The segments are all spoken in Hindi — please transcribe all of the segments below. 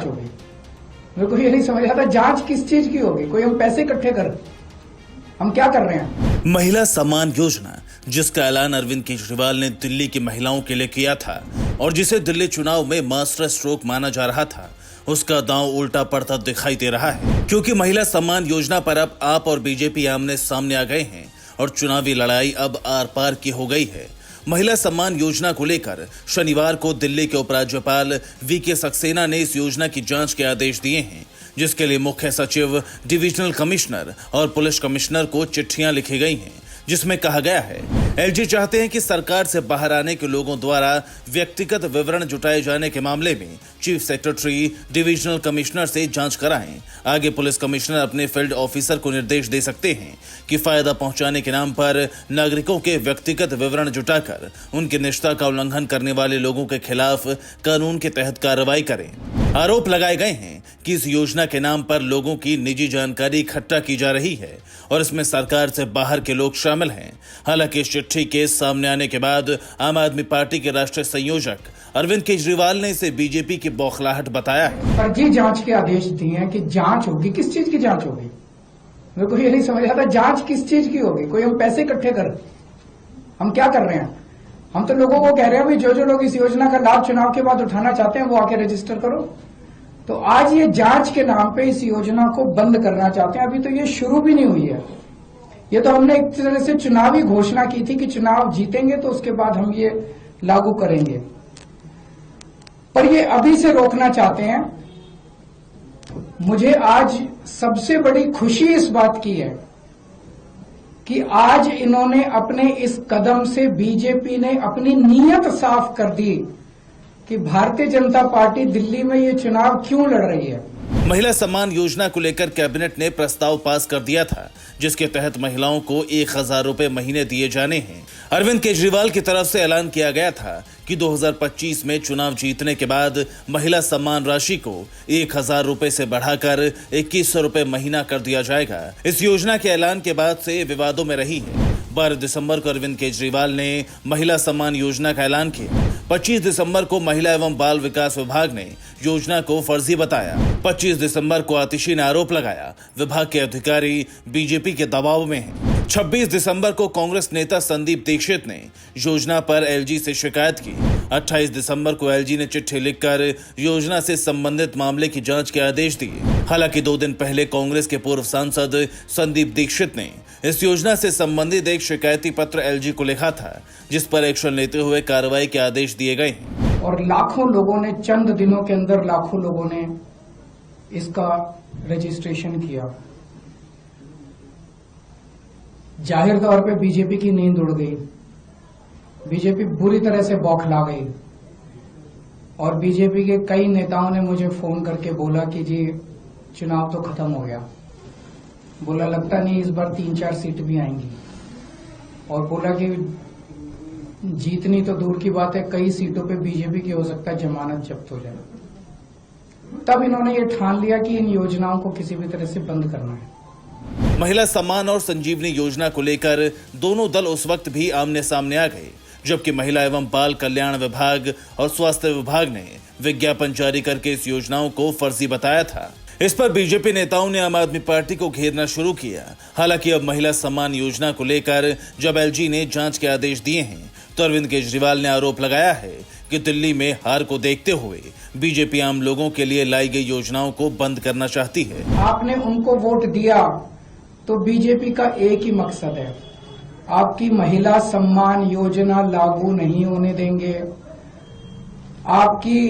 जांच होगी? मेरे को ये नहीं समझ आता, जांच किस चीज की होगी? कोई हम पैसे इकट्ठे कर, हम क्या कर रहे हैं? महिला सम्मान योजना, जिसका ऐलान अरविंद केजरीवाल ने दिल्ली की महिलाओं के लिए किया था और जिसे दिल्ली चुनाव में मास्टर स्ट्रोक माना जा रहा था, उसका दांव उल्टा पड़ता दिखाई दे रहा है। क्योंकि महिला सम्मान योजना पर अब आप और बीजेपी आमने सामने आ गए हैं और चुनावी लड़ाई अब आर पार की हो गई है। महिला सम्मान योजना को लेकर शनिवार को दिल्ली के उपराज्यपाल वीके सक्सेना ने इस योजना की जांच के आदेश दिए हैं, जिसके लिए मुख्य सचिव, डिविजनल कमिश्नर और पुलिस कमिश्नर को चिट्ठियां लिखी गई हैं, जिसमें कहा गया है एलजी चाहते हैं कि सरकार से बाहर आने के लोगों द्वारा व्यक्तिगत विवरण जुटाए जाने के मामले में चीफ सेक्रेटरी, डिविजनल कमिश्नर से जांच कराएं। आगे पुलिस कमिश्नर अपने फील्ड ऑफिसर को निर्देश दे सकते हैं कि फायदा पहुंचाने के नाम पर नागरिकों के व्यक्तिगत विवरण जुटाकर उनकी निष्ठा का उल्लंघन करने वाले लोगों के खिलाफ कानून के तहत कार्रवाई करें। आरोप लगाए गए हैं कि इस योजना के नाम पर लोगों की निजी जानकारी इकट्ठा की जा रही है और इसमें सरकार से बाहर के लोग शामिल हैं। हालांकि इस चिट्ठी के सामने आने के बाद आम आदमी पार्टी के राष्ट्रीय संयोजक अरविंद केजरीवाल ने इसे बीजेपी की बौखलाहट बताया है। फर्जी जांच के आदेश दिए हैं कि जांच होगी, किस चीज की जांच होगी? मेरे को ये नहीं समझ आता, जांच किस चीज की होगी? कोई हम पैसे इकट्ठे कर, हम क्या कर रहे हैं? हम तो लोगों को कह रहे हैं भी जो लोग इस योजना का लाभ चुनाव के बाद उठाना चाहते हैं वो आके रजिस्टर करो। तो आज ये जांच के नाम पे इस योजना को बंद करना चाहते हैं। अभी तो ये शुरू भी नहीं हुई है। ये तो हमने एक तरह से चुनावी घोषणा की थी कि चुनाव जीतेंगे तो उसके बाद हम ये लागू करेंगे, पर ये अभी से रोकना चाहते हैं। मुझे आज सबसे बड़ी खुशी इस बात की है कि आज इन्होंने अपने इस कदम से, बीजेपी ने अपनी नीयत साफ कर दी कि भारतीय जनता पार्टी दिल्ली में ये चुनाव क्यों लड़ रही है। महिला सम्मान योजना को लेकर कैबिनेट ने प्रस्ताव पास कर दिया था, जिसके तहत महिलाओं को 1000 रुपए महीने दिए जाने हैं। अरविंद केजरीवाल की तरफ से ऐलान किया गया था कि 2025 में चुनाव जीतने के बाद महिला सम्मान राशि को 1000 रुपए से बढ़ाकर 2100 रुपए महीना कर दिया जाएगा। इस योजना के ऐलान के बाद से विवादों में रही है। 12 दिसंबर को अरविंद केजरीवाल ने महिला सम्मान योजना का ऐलान किया। 25 दिसंबर को महिला एवं बाल विकास विभाग ने योजना को फर्जी बताया। 25 दिसंबर को आतिशी ने आरोप लगाया विभाग के अधिकारी बीजेपी के दबाव में हैं। 26 दिसंबर को कांग्रेस नेता संदीप दीक्षित ने योजना पर एलजी से शिकायत की। 28 दिसंबर को एलजी ने चिट्ठी लिखकर योजना से संबंधित मामले की जांच के आदेश दिए। हालांकि 2 दिन पहले कांग्रेस के पूर्व सांसद संदीप दीक्षित ने इस योजना से संबंधित एक शिकायती पत्र एलजी को लिखा था, जिस पर एक्शन लेते हुए कार्रवाई के आदेश दिए गए हैं। और लाखों लोगों ने, चंद दिनों के अंदर लाखों लोगों ने इसका रजिस्ट्रेशन किया। जाहिर तौर पे बीजेपी की नींद उड़ गई, बीजेपी बुरी तरह से बौखला गई और बीजेपी के कई नेताओं ने मुझे फोन करके बोला कि जी चुनाव तो खत्म हो गया। बोला लगता नहीं इस बार 3-4 सीट भी आएंगी, और बोला कि जीतनी तो दूर की बात है, कई सीटों पे बीजेपी की हो सकता है जमानत जब्त हो जाए। तब इन्होंने ये ठान लिया कि इन योजनाओं को किसी भी तरह से बंद करना है। महिला सम्मान और संजीवनी योजना को लेकर दोनों दल उस वक्त भी आमने सामने आ गए, जबकि महिला एवं बाल कल्याण विभाग और स्वास्थ्य विभाग ने विज्ञापन जारी करके इस योजनाओं को फर्जी बताया था। इस पर बीजेपी नेताओं ने आम आदमी पार्टी को घेरना शुरू किया। हालांकि अब महिला सम्मान योजना को लेकर जब एलजी ने जांच के आदेश दिए हैं, तो अरविंद केजरीवाल ने आरोप लगाया है कि दिल्ली में हार को देखते हुए बीजेपी आम लोगों के लिए लाई गई योजनाओं को बंद करना चाहती है। आपने उनको वोट दिया तो बीजेपी का एक ही मकसद है, आपकी महिला सम्मान योजना लागू नहीं होने देंगे, आपकी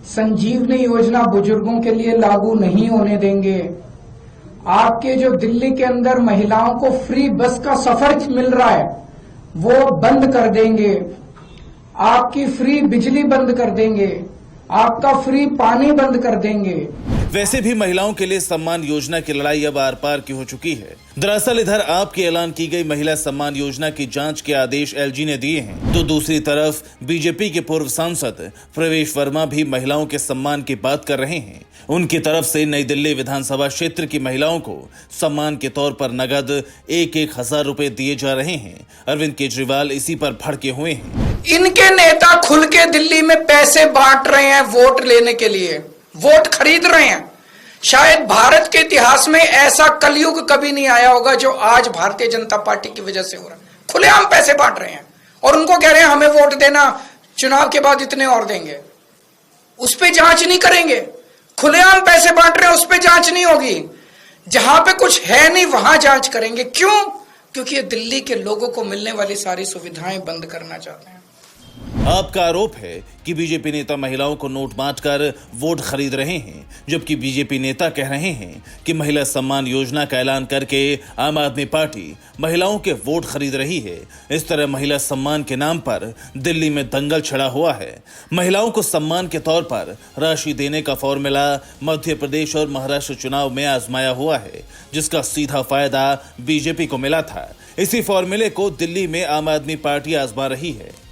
संजीवनी योजना बुजुर्गों के लिए लागू नहीं होने देंगे, आपके जो दिल्ली के अंदर महिलाओं को फ्री बस का सफर मिल रहा है वो बंद कर देंगे, आपकी फ्री बिजली बंद कर देंगे, आपका फ्री पानी बंद कर देंगे। वैसे भी महिलाओं के लिए सम्मान योजना की लड़ाई अब आर पार की हो चुकी है। दरअसल इधर आपके ऐलान की गई महिला सम्मान योजना की जांच के आदेश एलजी ने दिए हैं, तो दूसरी तरफ बीजेपी के पूर्व सांसद प्रवेश वर्मा भी महिलाओं के सम्मान की बात कर रहे हैं। उनकी तरफ से नई दिल्ली विधानसभा क्षेत्र की महिलाओं को सम्मान के तौर पर नगद 1,000 रुपए दिए जा रहे हैं। अरविंद केजरीवाल इसी पर भड़के हुए हैं। इनके नेता खुल के दिल्ली में पैसे बांट रहे हैं वोट लेने के लिए। वोट खरीद रहे हैं। शायद भारत के इतिहास में ऐसा कलयुग कभी नहीं आया होगा जो आज भारतीय जनता पार्टी की वजह से हो रहा है। खुलेआम पैसे बांट रहे हैं और उनको कह रहे हैं हमें वोट देना, चुनाव के बाद इतने और देंगे। उस पर जांच नहीं करेंगे। खुलेआम पैसे बांट रहे हैं, उस पर जांच नहीं होगी। जहां पे कुछ है नहीं वहां जांच करेंगे। क्यों? क्योंकि ये दिल्ली के लोगों को मिलने वाली सारी सुविधाएं बंद करना चाहते हैं। आपका आरोप है कि बीजेपी नेता महिलाओं को नोट बांटकर वोट खरीद रहे हैं, जबकि बीजेपी नेता कह रहे हैं कि महिला सम्मान योजना का ऐलान करके आम आदमी पार्टी महिलाओं के वोट खरीद रही है। इस तरह महिला सम्मान के नाम पर दिल्ली में दंगल छिड़ा हुआ है। महिलाओं को सम्मान के तौर पर राशि देने का फॉर्मूला मध्य प्रदेश और महाराष्ट्र चुनाव में आजमाया हुआ है, जिसका सीधा फायदा बीजेपी को मिला था। इसी फॉर्मूले को दिल्ली में आम आदमी पार्टी आजमा रही है।